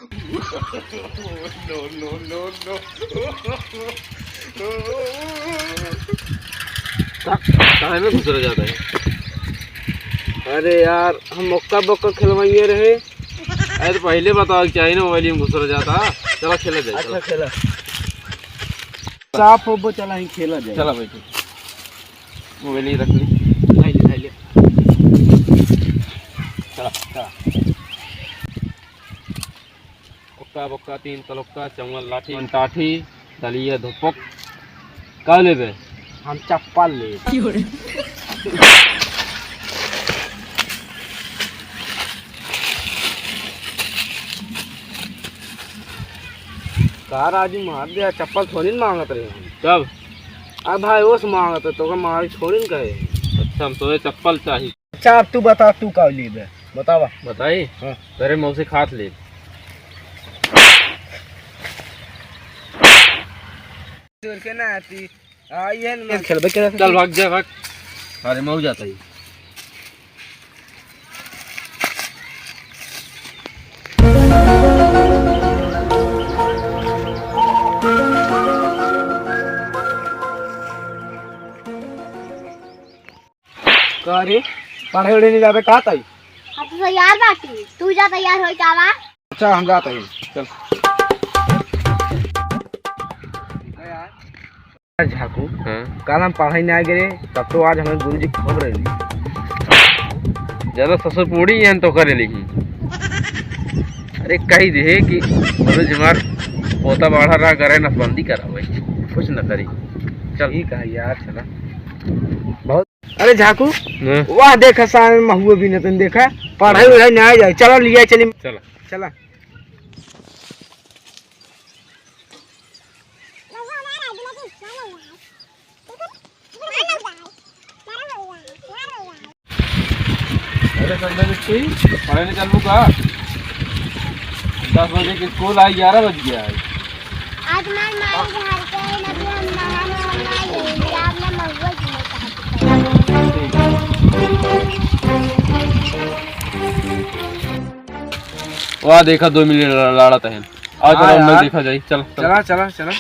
No no no no. कहाँ में घुस जाता है? अरे यार हम मक्का बक्का खिलवाइए रहे। अरे तो पहले बताओ क्या है ना, मोबाइल में घुस जाता। चलो खेला जाए। अच्छा खेला साफ हो, चला ही खेला जाए। चला भाई मोबाइल ही रख ली। चला चला। उक्का बक्का तीन तलुक्का चंगल लाठी टाठी दलिया धुपक का लेबे? हम चप्पल ले। कार आज मार दिया, चप्पल थोड़ी मांगत रहे हम। कब? अब भाई वो मांगत है तो मारी थोड़ी न कहे। अच्छा हम तो चप्पल चाहिए। अच्छा अब तू बता, तू का लेबे बतावा। बताई हाँ। तेरे मुँह से खात ले। के ना आती आइए ना खेलबे के। चल भाग जा भाग। अरे मऊ जाता ही। का रे पढ़े उड़े नहीं जाबे का ताई? हाँ तो तैयार बाटी, तू जा तैयार हो जावा। अच्छा हम जाते हैं। चल झाकू हाँ। कल हम पढ़ाई नहीं आ गए तब तो आज हमें गुरुजी खोल रहे हैं। ज्यादा ससुर पूड़ी है तो करे लिखी। अरे कही दे कि हमार पोता बाढ़ा रहा करे नसबंदी करा भाई कुछ न करी। चल ठीक है यार चला बहुत। अरे झाकू हाँ। वाह देखा सारे महुए भी नहीं देखा पढ़ाई वढ़ाई नहीं आ जाए। चलो लिया चली चला चला। अरे संडे कोई पढ़ने चलू का? 10 बजे के स्कूल आई 11 बज गया है। आज मैं मार घर पे नदी हम नहाने आप ना महुआ वहाँ देखा 2 मिनट लाड़ा तहन। आज हाँ चलो यार। देखा जाए। चल चला चला चला।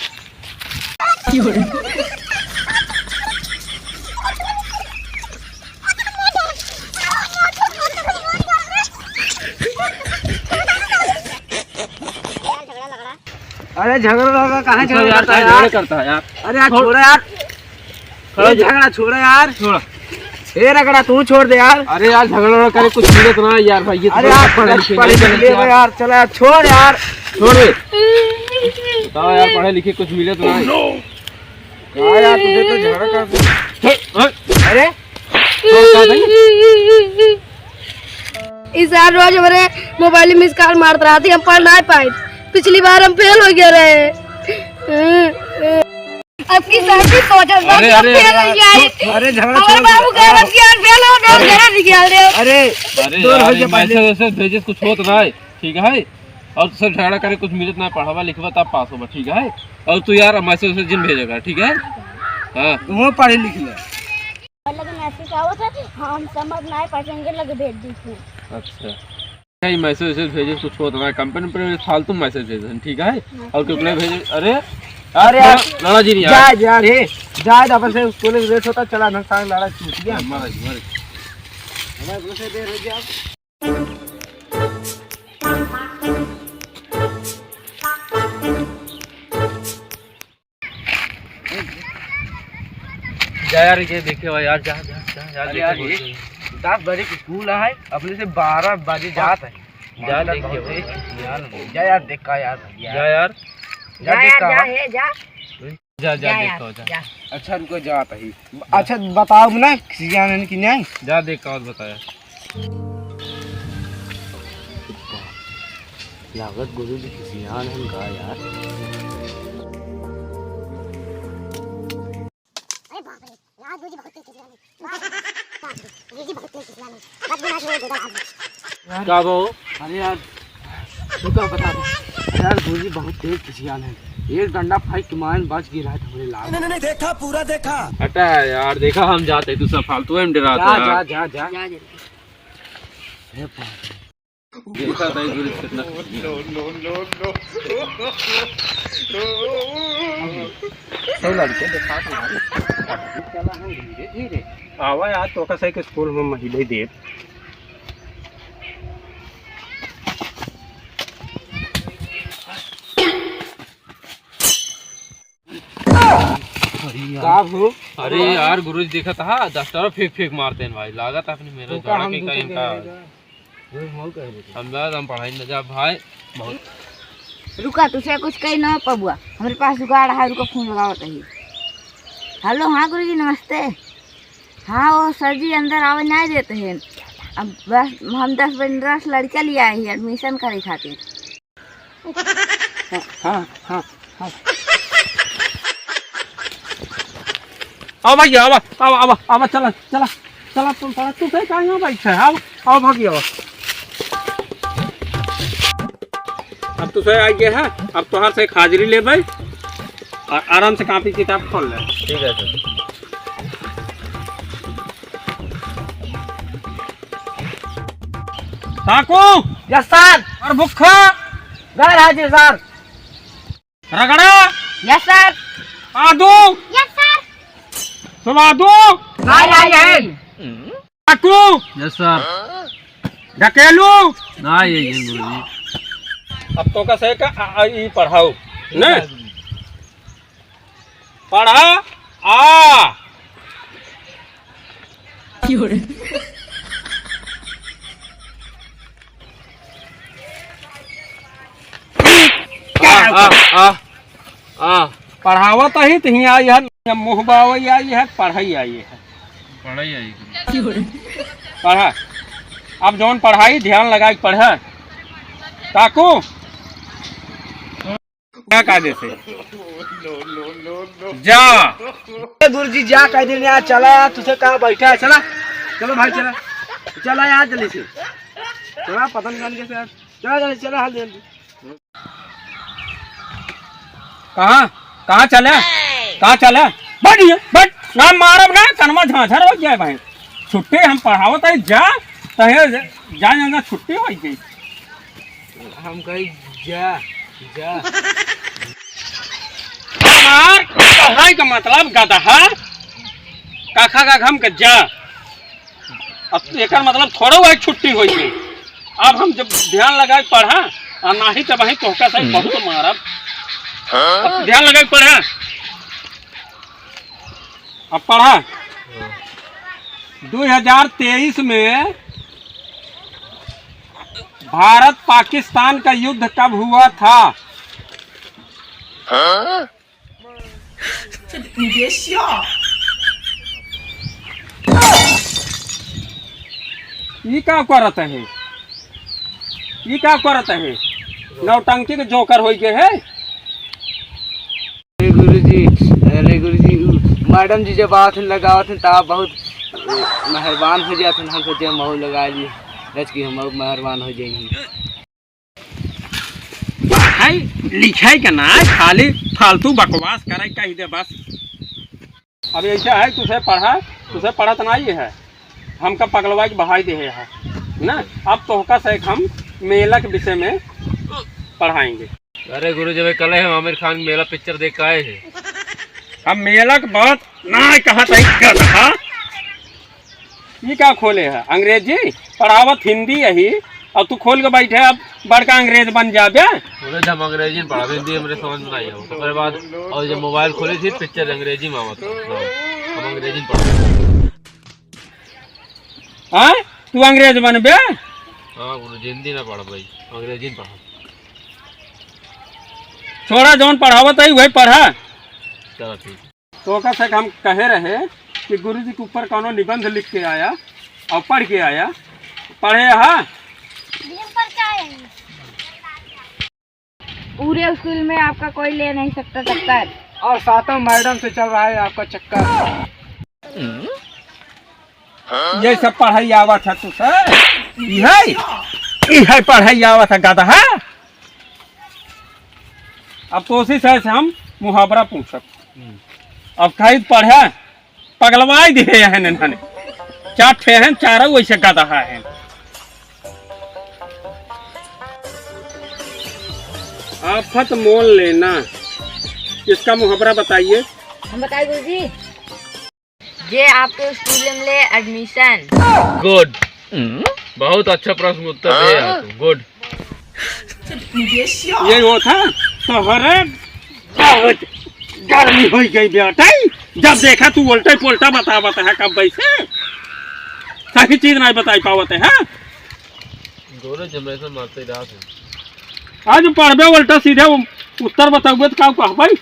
अरे झगड़ा लगा कहाँ झगड़ा करता है यार? करता है यार। अरे यार छोड़ा यार, ये झगड़ा छोड़ा यार। छोड़ा। ए रगड़ा तू छोड़ दे यार। अरे यार झगड़ा करे कुछ मिले तो ना यार भाई। ये अरे यार पढ़े लिखे यार। चला यार छोड़ यार। छोड़ दे। बताओ यार पढ़े लिखे कुछ मिले तो ना। हाँ यार तुझे तो झगड़ा कर। अरे इस यार रोज हमारे मोबाइल में मिस कॉल मारते रहती, हम पढ़ नहीं पाए। पिछली बार हम फेल हो गए रहे। अब की साल की सोच फेल हो गया। अरे झगड़ा हमारे छोड़। बाबू कह रहे कि यार फेल हो गया, जरा निकाल दे। अरे अरे दूर हो यार जा पहले। मैसेज भेजे कुछ होत ना है ठीक है। और सब झगड़ा करे कुछ मिलत ना पढ़ावा लिखवा तब पास होगा ठीक है। और तू यार मैसेज जिन भेजेगा ठीक है। हाँ वो पढ़े लिख ले। लेकिन ऐसे क्या होता है हम समझ नहीं पाएंगे लगे भेज दी। अच्छा कहीं मैसेज भेजे कुछ होता ना कंपनी पर फालतू मैसेज भेजे ठीक है। और कितने भेजे? अरे अरे यार लड़ा जी नहीं जा जा रे जा अपन से स्कूल में रेस होता। चला ना सारा लड़ा छूट गया। मारे हमारे दूसरे देर हो गया। जा यार ये देखे भाई यार जा जा जा अरे यार ये 10 बजे की स्कूल है अपने से 12 बजे जात है। जा देखिए जा यार देखा यार। जा यार जा देखा जा जा देखो जा। अच्छा रुको जाता ही। अच्छा बताओ ना सियान की नहीं जा देख और बताया। लागत गुरु जी की सियान हम का यार। अरे बाप रे यार गुरुजी बहुत तेज चलाने। गुरुजी बहुत तेज चलाने। बस बिना छोड़ दो। क्या वो? अरे यार तू क्या बता दे यार। गुरु जी बहुत तेज सियान है। एक डंडा फाइट के मान बच गिरा है हमारे लाल। मैंने देखा पूरा देखा। हटा यार देखा हम जाते तू सब फालतू में डराता जा जा जा जा। है। देखा था गुरु कितना सब लड़के देखा चला हम धीरे धीरे आवा यार तो कैसे के स्कूल में महिला दे अरे यार गुरु जी देखा था 10 तरफ फेंक फेंक मारते हैं भाई लागत अपने मेरे जाना के कहीं का हम पढ़ाई न जा भाई बहुत रुका तुझे कुछ कही ना पबुआ हमारे पास जुगाड़ है रुको फोन लगाओ कहीं हेलो हाँ गुरुजी नमस्ते हाँ वो सर जी अंदर आवे नहीं देते हैं अब बस हम 10-15 लड़का लिया है एडमिशन करे खातिर हाँ हाँ हाँ आओ भाई आओ आओ आओ आओ चला चला चला तुम पढ़ा तू कहीं कहाँ बैठा है आओ आओ भागी आओ अब तो सही आई गया है अब तो हर से एक हाजिरी ले भाई और आराम से कॉपी किताब खोल ले ठीक है सर साकू यस सर और भुक्खा घर हाजिर सर रगड़ा यस सर आदू यस सर सुबादू साकू यस सर ढकेलू ना ये गुरु जी अब तो का सही का ई पढ़ाओ न पढ़ा आ पढ़ावत ही तो ही आई है मुहबावई आई है पढ़ाई आई है पढ़ाई आई पढ़ा अब जौन पढ़ाई ध्यान लगा के पढ़ा ताकू क्या कायदे से जा गुरुजी जा कह देने यार चला यार तुझे कहाँ बैठा है चला चलो भाई चला चला यार जल्दी से चला पतंग गान के साथ चला जल्दी चला हाल जल्दी कहाँ चले बढ़िया बट ना मारब ना कनमा झांझर हो जाए भाई छुट्टी हम पढ़ावत है जा तहे जा छुट्टी हो गई हम कहीं जा जा मार पढ़ाई का मतलब गधा काखा का घम के जा अब एक मतलब थोड़ा हुआ छुट्टी हो गई अब हम जब ध्यान लगा पढ़ा और ना ही तब तोहका सही बहुत मारब अब ध्यान लगा पढ़ा अब पढ़ा 2023 में भारत पाकिस्तान का युद्ध कब हुआ था ये क्या करत है नौटंकी के जोकर हो गए है अरे गुरुजी मैडम जी जब आते लगावत हैं तब बहुत मेहरबान हो जाते हैं हम सोचे महू लगा ली रच की हम मेहरबान हो जाएंगे लिखाई का ना खाली फालतू बकवास करे कही दे बस अब ऐसा है तुझे पढ़त ना ये है हमका पगलवा के बहाई दे है ना अब तोहका से हम मेला के विषय में पढ़ाएंगे अरे गुरु जी कल हम आमिर खान मेला पिक्चर देख के आए थे अब मेला के बात ना कहा था ये क्या खोले है अंग्रेजी पढ़ावत हिंदी यही अब तू खोल के बैठे अब बड़का अंग्रेज बन जाबे हम अंग्रेजी में पढ़ा हिंदी हमारे समझ में नहीं आया उसके बाद और जब मोबाइल खोली थी पिक्चर अंग्रेजी में आवत हम अंग्रेजी में पढ़ा हाँ तू अंग्रेज बनबे हाँ गुरु जी हिंदी ना पढ़ा भाई अंग्रेजी में पढ़ा छोड़ा जौन पढ़ावत है वही पढ़ा चलो ठीक तो कैसे हम कहे रहे कि गुरु जी के ऊपर कौनो निबंध लिख के आया और पढ़ के आया पढ़े हाँ पूरे स्कूल में आपका कोई ले नहीं सकता चक्कर और सातों मैडम से चल रहा है आपका चक्कर ये सब पढ़ाई आवत है तुझे यही पढ़ाई आवत है गधा है अब कोशिश है हम मुहावरा पूछब अब कहीं पढ़े पगलवाई दे है नन्हे चार ठे हैं चारों वैसे गधा है आफत मोल लेना, इसका मुहावरा बताइए। हम बताए गुरुजी, जे आपके स्कूल में ले एडमिशन। गुड, बहुत अच्छा प्रश्न उत्तर दिया तू, गुड। ये वो था तोहरे बहुत गर्मी हो गई बेटा, जब देखा तू उल्टा पुल्टा बतावत है, कब वैसे सही चीज नहीं बताई पावत है। दोनों जनरेशन मारते रहा थे। आज पढ़बे उल्टा सीधे उत्तर बताओगे तो क्या कहबे।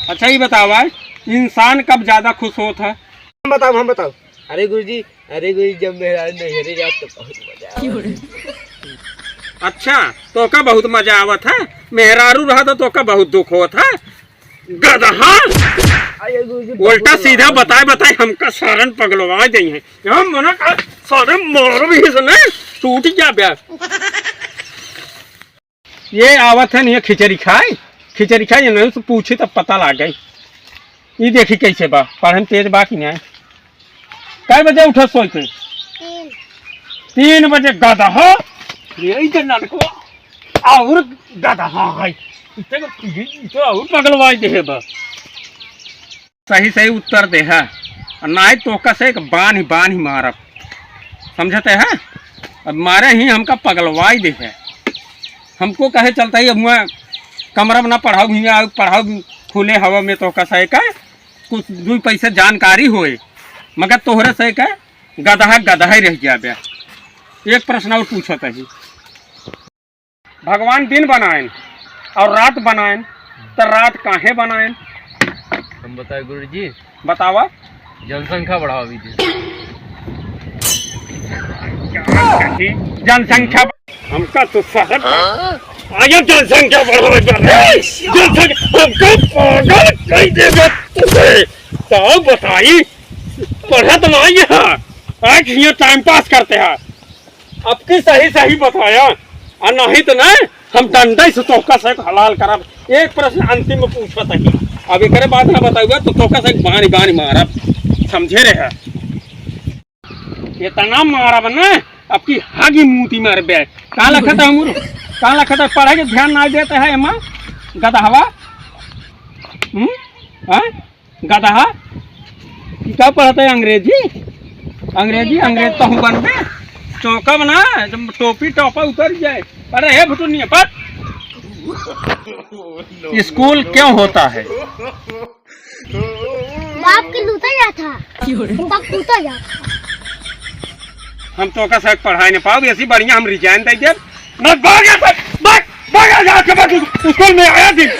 अच्छा ये बतावा, इंसान कब ज्यादा खुश होता है? हम बताओ। अरे गुरुजी जब मेरा नहरे जात तो बहुत मजा अच्छा, तो का बहुत मजा आवत है, मेहरारू रहा तो का बहुत दुख होता है। गधा उल्टा सीधा बताए हमका सारन पगलवा दी है। हम मना कर सारे मार भी इसने टूट गया ब्याह। ये आवत है नहीं खिचड़ी खाए नहीं तो पूछी तब पता लग गई। ये देखी कैसे बा, पढ़े में तेज बा कि नहीं। कै बजे उठे सोच के? 3 बजे। गधा यही तो नलको और गधा है, तो और पगलवा दे बा। सही उत्तर दे है, नहीं तो कसे बान ही मारब, समझते है। अब मारे ही हमका पगलवाई दे है। हमको कहे चलता ही अब कमरा में ना पढ़ाओ खुले हवा में, तो कसे का कुछ 2 पैसे जानकारी होए, मगर तोहरे से का गधा ही रह गया बे। एक प्रश्न और पूछत है, भगवान दिन बनाए और रात बनाए, तो रात काहे बनाए? हम बताए गुरुजी, बतावा। जनसंख्या बढ़ावी थी। जनसंख्या हमका तो शहर आया जनसंख्या बढ़ावे जनसंख्या हमको पागल कह देगा तुझे। तो बताई पढ़त नहीं है, आज ये टाइम पास करते हैं। अब की सही बताया, और नहीं तो नहीं हम डंडे से तोका से हलाल करब। एक प्रश्न अंतिम में पूछत है, अब एक बात ना बताऊंगा तो तोका से बानी मारब, समझे रहे। इतना मारब ना अब की हागी मूती मार बे। कहाँ लखत है हमरो, कहाँ लखत है? पढ़ाई के ध्यान ना देता है एमा गदहवा। गदहा क्या पढ़ता है? अंग्रेज तो हूँ बनबे चौका बना, जब टोपी टोपा उतर जाए। अरे हे भुटुनिया पर स्कूल क्यों होता है? बाप के लूटा जाता, कूटा जाता। हम तो का साथ पढ़ाई नहीं पाओ, ऐसी बढ़िया हम रिजाइन दे दे। स्कूल में आया दिन